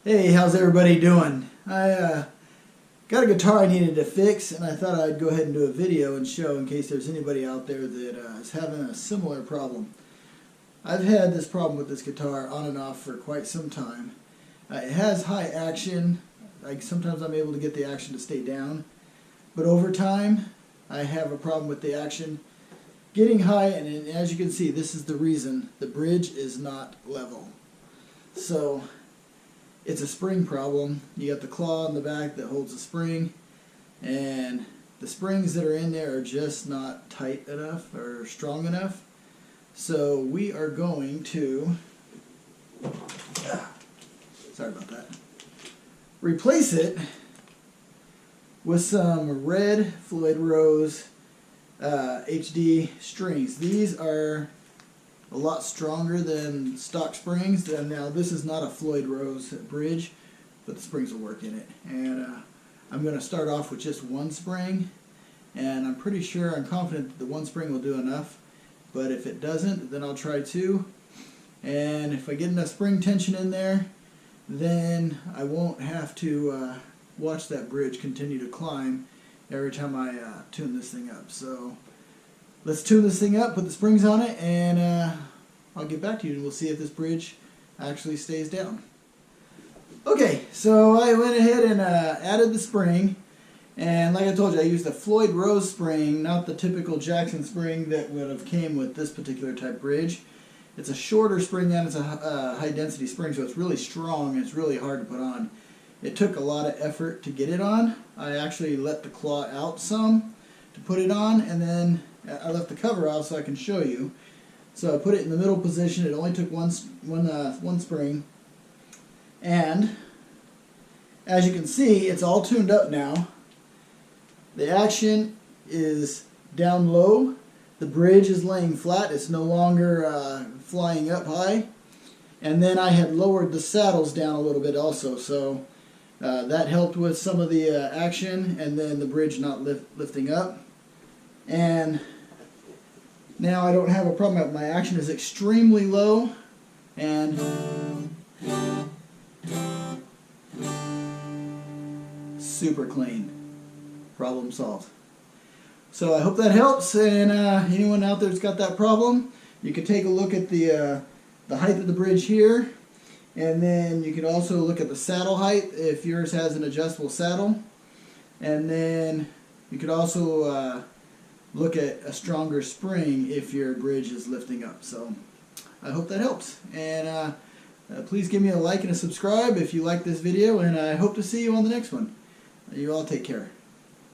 Hey, how's everybody doing? I got a guitar I needed to fix, and I thought I'd go ahead and do a video and show in case there's anybody out there that is having a similar problem. I've had this problem with this guitar on and off for quite some time. It has high action. Sometimes I'm able to get the action to stay down, but over time I have a problem with the action getting high, and as you can see, this is the reason. The bridge is not level. So it's a spring problem. You got the claw in the back that holds the spring, and the springs that are in there are just not tight enough or strong enough. So we are going to, sorry about that, replace it with some red Floyd Rose HD strings. These are a lot stronger than stock springs. And now this is not a Floyd Rose bridge, but the springs will work in it. And I'm going to start off with just one spring, and I'm pretty sure, I'm confident that the one spring will do enough. But if it doesn't, then I'll try two. And if I get enough spring tension in there, then I won't have to watch that bridge continue to climb every time I tune this thing up. So let's tune this thing up, put the springs on it, and I'll get back to you and we'll see if this bridge actually stays down. Okay, so I went ahead and added the spring, and like I told you, I used a Floyd Rose spring, not the typical Jackson spring that would have came with this particular type bridge. It's a shorter spring and it's a high density spring, so it's really strong and it's really hard to put on. It took a lot of effort to get it on. I actually let the claw out some to put it on, and then I left the cover off so I can show you. So I put it in the middle position. It only took one spring, and as you can see, it's all tuned up now. The action is down low. The bridge is laying flat. It's no longer flying up high. And then I had lowered the saddles down a little bit also, so that helped with some of the action, and then the bridge not lifting up. And now I don't have a problem. My action is extremely low, and super clean. Problem solved. So I hope that helps, and anyone out there that's got that problem, you can take a look at the height of the bridge here, and then you can also look at the saddle height if yours has an adjustable saddle, and then you could also look at a stronger spring if your bridge is lifting up. So I hope that helps, and please give me a like and a subscribe if you like this video, and I hope to see you on the next one. You all take care.